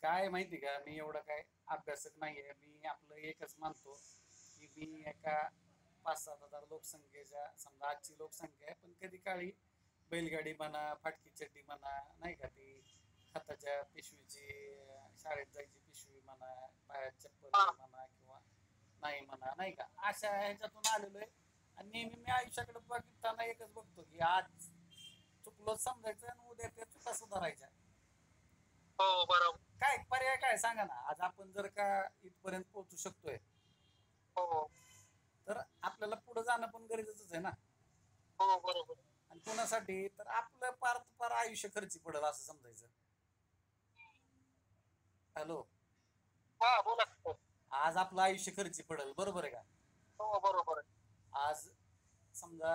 काय माहिती का, मी एवढं काय अभ्यासक नाहीये. मी आपलं एकच मानतो की मी एका 5-7 हजार लोकसंख्येच्या, समजा आजची लोकसंख्या आहे, पण कधी काळी बैलगाडी म्हणा, फाटकी चड्डी म्हणा, नाही का, ती खताच्या पिशवीची, शाळेत जायची पिशवी म्हणा, पायात चप्पल हा म्हणा किंवा नाही म्हणा, नाही का, अशा ह्याच्यातून आलेलो आहे. आणि नेहमी मी आयुष्याकडे बघताना एकच बघतो की आज चुकलो समजायचं आणि उद्या त्या चुका सुधारायच्या. हो बरोबर. काय पर्याय काय सांगा ना. आज आपण जर का इथपर्यंत पोहोचू शकतोय, हो तर आपल्याला पुढे जाणं पण गरजेचंच आहे ना. हो बरोबर. आणि कोणासाठी तर आपलं पार पार आयुष्य खर्ची पडेल असं समजायचं. हॅलो. हा बोला की सर. आज आपलं आयुष्य खर्ची पडेल, बरोबर आहे का. हो बरोबर आहे. आज समजा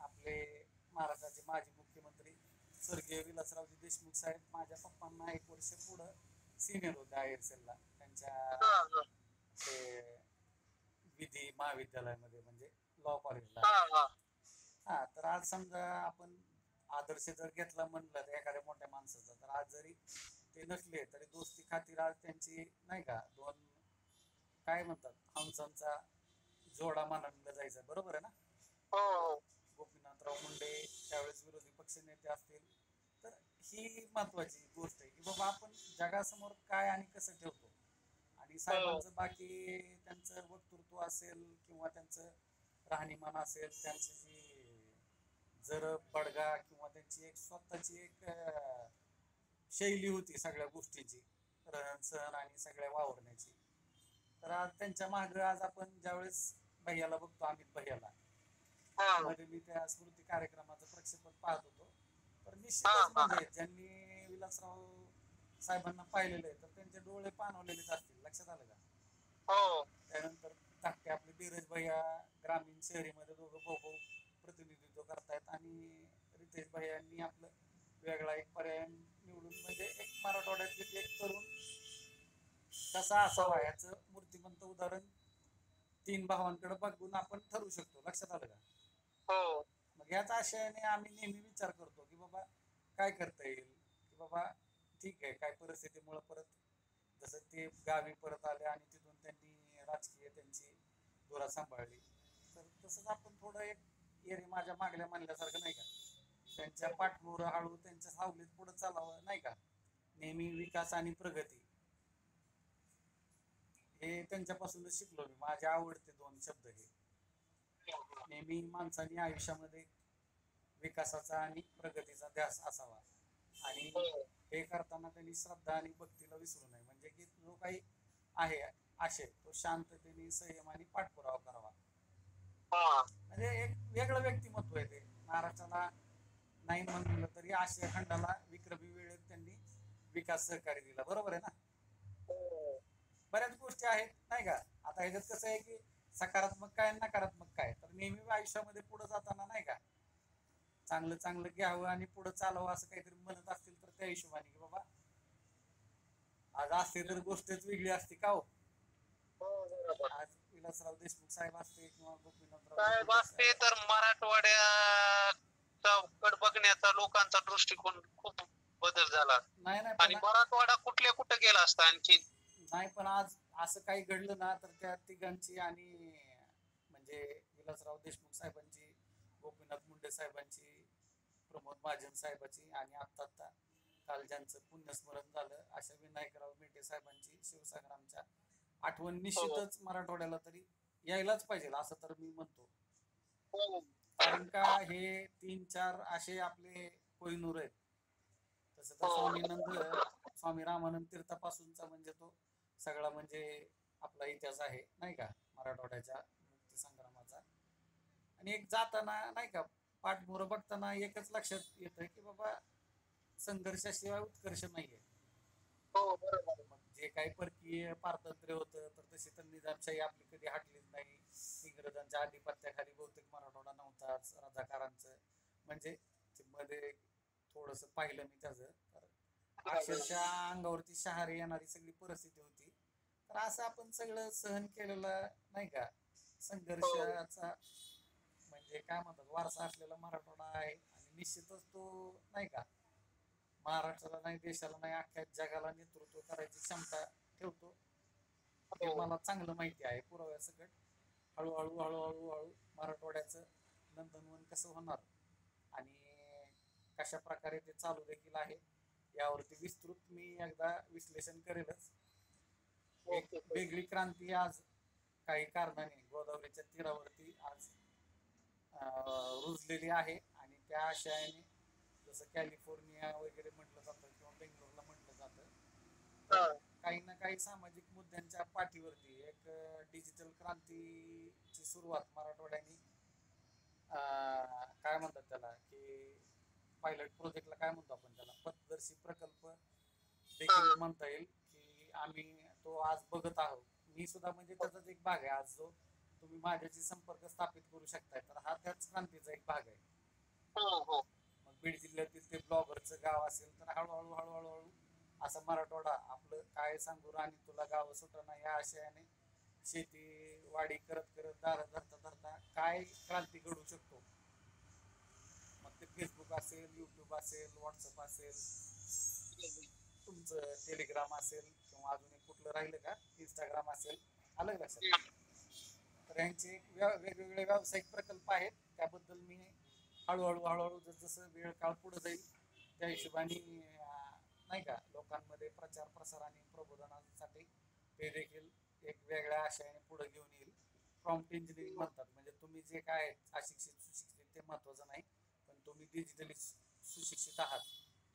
आपले महाराष्ट्राचे माजी मुख्यमंत्री स्वर्गीय विलासरावजी देशमुख साहेब माझ्या पप्पांना 1 वर्ष पुढं सिनियर होते आयएसएलला, त्यांच्या हा हा ते विधी महाविद्यालयामध्ये, म्हणजे लॉ कॉलेजला. हा हा हा, तर आज समजा आपण आदर्श जर घेतला म्हणलं तर एखाद्या मोठ्या माणसाचा, तर आज जरी ते नसले तरी दोस्ती खातीर आज त्यांची, नाही का, दोन काय म्हणतात, हंसांचा जोडा मानला जायचा, बरोबर आहे ना. हो हो गोपीनाथराव मुंडे त्यावेळेस विरोधी पक्ष नेते असतील, तर ही महत्वाची गोष्ट आहे की बाबा आपण जगासमोर काय आणि कसं ठेवतो. आणि हो साहेबांचं बाकी त्यांचं वक्तृत्व असेल किंवा त्यांचं राहणीमान असेल, त्यांची जी जर बडगा किंवा त्यांची एक स्वतःची एक शैली होती सगळ्या गोष्टीची, रहन सहन आणि सगळ्या वावरण्याची. तर आज त्यांच्या मागे आज आपण ज्यावेळेस भैयाला बघतो, अमित भैयाला, हा मध्ये मी त्या स्मृती कार्यक्रमाचं प्रक्षेपण पाहत होतो, तर हा निश्चितच हा म्हणजे ज्यांनी विलासराव साहेबांना पाहिलेलं आहे तर त्यांचे डोळे पाणवलेलेच असतील, लक्षात आलं का. हो त्यानंतर धाकटे आपले धीरज भैया ग्रामीण शहरीमध्ये दोघं भाऊ प्रतिनिधित्व करतायत, आणि रितेश भैयांनी आपलं वेगळा एक पर्याय निवडून, म्हणजे एक मराठवाड्यातील एक तरुण कसा असावा हो याचं मूर्तिमंत उदाहरण 3 भावांकडे बघून आपण ठरवू शकतो, लक्षात आलं का. हो मग याच आशयाने आम्ही नेहमी विचार करतो की बाबा काय करता येईल, की बाबा ठीक आहे, काय परिस्थितीमुळे परत जसं ते गावी परत आले आणि तिथून त्यांनी राजकीय त्यांची धुरा सांभाळली, तर तसंच आपण थोडं एक एरी माझ्या मागल्या मानल्यासारखं, नाही का, त्यांच्या पाठमोर हळू त्यांच्या सावलीत पुढे चालावं, नाही का. नेहमी विकास आणि प्रगती हे त्यांच्यापासूनच शिकलो मी. माझे आवडते 2 शब्द हे. नेहमी माणसाने आयुष्यामध्ये विकासाचा आणि प्रगतीचा ध्यास असावा, आणि हे करताना त्यांनी श्रद्धा आणि भक्तीला विसरू नये. म्हणजे की जो काही आहे आशय तो शांततेने संयमाने पाठपुरावा करावा. हा म्हणजे एक वेगळं व्यक्तिमत्व आहे ते. महाराष्ट्राला नाही म्हणलं तरी आशिया खंडाला विक्रमी वेळेत त्यांनी विकास सहकारी दिला, बरोबर आहे ना. हो बऱ्याच गोष्टी आहेत, नाही का. आता ह्याच्यात कसं आहे की सकारात्मक काय नकारात्मक काय, तर नेहमी आयुष्यामध्ये पुढे जाताना, नाही का, चांगलं चांगलं घ्यावं आणि पुढे चालावं असं काहीतरी म्हणत असतील तर त्या हिशोबाने की बाबा आज असते तर गोष्टच वेगळी असते का हो. हो बरोबर. आज विलासराव देशमुख साहेब असते किंवा गोपीनाथराव साहेब मुंडे असते साहेब. तर मराठवाड्याचा बघण्याचा लोकांचा दृष्टिकोन खूप बदल झाला. नाही नाही आणि पण मराठवाडा कुठल्या कुठे गेला असता आणखी. नाही पण आज असं काही घडलं ना तर त्या तिघांची आणि म्हणजे विलासराव देशमुख साहेबांची, गोपीनाथ मुंडे साहेबांची, प्रमोद महाजन साहेबांची, आणि आता काल ज्यांचं पुण्यस्मरण झालं अशा विनायकराव मेटे साहेबांची शिवसंग्रामच्या आठवण हो निश्चितच मराठवाड्याला तरी यायलाच पाहिजे असं तर मी म्हणतो. हो कारण का हे 3-4 असे आपले कोहिनूर आहेत. तसं तर हो स्वामी रामानंद तीर्थापासूनचा म्हणजे तो सगळा म्हणजे आपला इतिहास आहे, नाही का, मराठवाड्याच्या मुक्ती संग्रामाचा. आणि एक जाताना, नाही का, पाठमोरं बघताना एकच लक्षात येतं की बाबा संघर्षाशिवाय उत्कर्ष नाहीये. हो बरोबर. मग जे काही परकीय पारतंत्र्य होतं तर तशी तर निजामशाही आपली कधी हटलीच नाही. इंग्रजांच्या आधिपत्याखाली बहुतेक मराठवाडा नव्हताच. रजाकारांचं म्हणजे मध्ये थोडस पाहिलं मी त्याचं, तर अक्षरशः अंगावरती शहारे येणारी सगळी परिस्थिती होती. तर असं आपण सगळं सहन केलेलं, नाही का, हो संघर्षाचा म्हणजे काय म्हणतात वारसा असलेला मराठवाडा आहे. आणि निश्चितच तो, नाही का, महाराष्ट्राला नाही, देशाला नाही, अख्ख्या जगाला नेतृत्व करायची क्षमता ठेवतो हे हो. मला चांगलं माहिती आहे. पुराव्यासकट हळूहळू हळूहळू हळू मराठवाड्याचं नंदनवन कसं होणार आणि कशा प्रकारे ते चालू देखील आहे यावरती विस्तृत मी एकदा विश्लेषण करेलच. एक ओके. वेगळी क्रांती आज काही कारणाने गोदावरीच्या तीरावरती आज रुजलेली आहे आणि त्या आशयाने जसं कॅलिफोर्निया वगैरे म्हटलं जातं किंवा बेंगलोरला म्हटलं जातं, तर हा. काही ना काही सामाजिक मुद्द्यांच्या पाठीवरती एक डिजिटल क्रांतीची सुरुवात मराठवाड्याने काय म्हणतात त्याला की पायलट प्रोजेक्टला काय म्हणतो आपण त्याला पथदर्शी प्रकल्प देखील म्हणता येईल की आम्ही तो आज बघत आहोत. मी सुद्धा म्हणजे त्याचाच एक भाग आहे. आज जो तुम्ही माझ्याशी संपर्क स्थापित करू शकताय तर हा त्याच क्रांतीचा एक भाग आहे. हो हो. मग बीड जिल्ह्यातील ते ब्लॉगरचं गाव असेल तर हळूहळू हळूहळू हळू असं मराठवाडा आपलं काय सांगू राणी तुला गाव सुटना या आशयाने शेती वाडी करत करत दार धरता धरता काय क्रांती घडू शकतो. मग ते फेसबुक असेल, युट्यूब असेल, व्हॉट्सअप असेल, तुमचं टेलिग्राम असेल किंवा अजून एक कुठलं राहिलं का इंस्टाग्राम असेल, आलं का लक्षात. तर यांचे वेगवेगळे व्यावसायिक प्रकल्प आहेत. त्याबद्दल मी हळूहळू हळूहळू जसं वेळ काळ पुढे जाईल त्या हिशोबाने नाही का लोकांमध्ये प्रचार प्रसार आणि प्रबोधनासाठी ते देखील एक वेगळ्या आशयाने पुढे घेऊन येईल. प्रॉम्प्ट इंजिनिअरिंग म्हणतात म्हणजे तुम्ही जे काय अशिक्षित सुशिक्षित ते महत्वाचं नाही, पण तुम्ही डिजिटली सुशिक्षित आहात.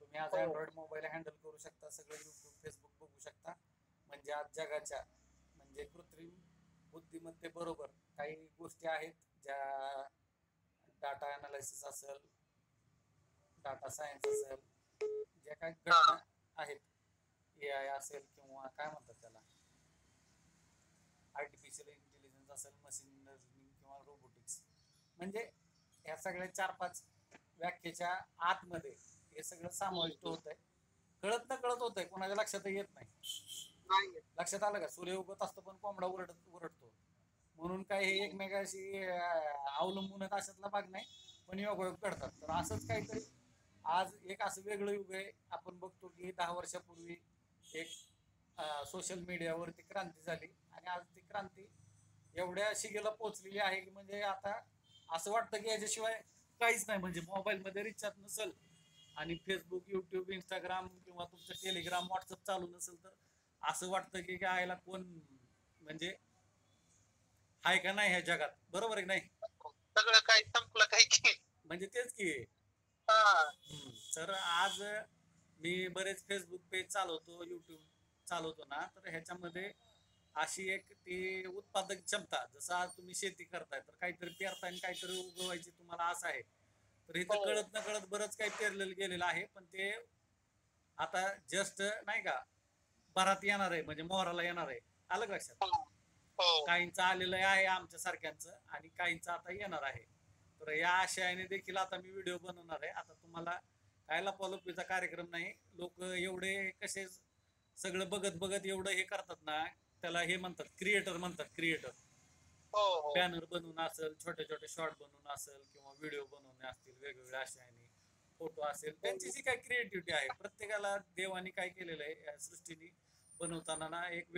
तुम्ही आज अँड्रॉइड मोबाईल हँडल करू शकता, सगळं युट्यूब फेसबुक बघू शकता. म्हणजे आज जगाच्या म्हणजे कृत्रिम बुद्धिमत्ते बरोबर काही गोष्टी आहेत ज्या डाटा अनालिसिस असेल, डाटा सायन्स असेल, ज्या काही घटना आहेत AI असेल किंवा काय म्हणतात त्याला आर्टिफिशियल इंटेलिजन्स असेल, मशीन लर्निंग किंवा रोबोटिक्स, म्हणजे ह्या सगळ्या 4-5 व्याख्येच्या आतमध्ये हे सगळं समाविष्ट होत आहे. कळत न कळत होत आहे, कोणाच्या लक्षात येत नाही. लक्षात आलं का सूर्य उगत असतो पण कोंबडा ओरडतो म्हणून काय हे एकमेकाशी अवलंबून अशातला भाग नाही, पण योगायोग घडतात. तर असंच काहीतरी आज एक असं वेगळं युग आहे. आपण बघतो की 10 वर्षापूर्वी एक सोशल मीडियावरती क्रांती झाली आणि आज ती क्रांती एवढ्या शिगेला पोहोचलेली आहे की म्हणजे आता असं वाटतं की याच्याशिवाय काहीच नाही. म्हणजे मोबाईल मध्ये रिचार्ज नसेल आणि फेसबुक, युट्यूब, इंस्टाग्राम किंवा तुमचं टेलिग्राम, व्हॉट्सअप चालू नसेल तर असं वाटतं की आयला कोण म्हणजे हाय का नाही ह्या जगात. बरोबर आहे की नाही. सगळं काही संपलं काही की. म्हणजे तेच की. तर आज मी बरेच फेसबुक पेज चालवतो, युट्यूब चालवतो ना, तर ह्याच्यामध्ये अशी एक ती उत्पादक क्षमता, जसं आज तुम्ही शेती करताय तर काहीतरी पेरताय आणि काहीतरी उगवायची तुम्हाला असं आहे, तर इथं कळत न कळत बरंच काही पेरलेलं गेलेलं आहे. पण ते आता जस्ट नाही का भरात येणार आहे, म्हणजे मोहराला येणार आहे. आलं का लक्षात. काहींचं आलेलं आहे आमच्या सारख्यांचं आणि काहींचं आता येणार आहे. तर या आशयाने देखील आता मी व्हिडिओ बनवणार आहे. आता तुम्हाला काय लपवालपवीचा कार्यक्रम नाही. लोक एवढे कसे सगळं बघत बघत एवढं हे करतात ना, त्याला हे म्हणतात क्रिएटर म्हणतात. क्रिएटर बॅनर बनवून असेल, छोटे छोटे शॉर्ट बनवून असेल किंवा व्हिडिओ बनवणे असतील वेगवेगळ्या आशयाने, फोटो असेल, त्यांची जी काही क्रिएटिव्हिटी आहे प्रत्येकाला देवाने काय केलेलं आहे या सृष्टीने बनवताना ना एक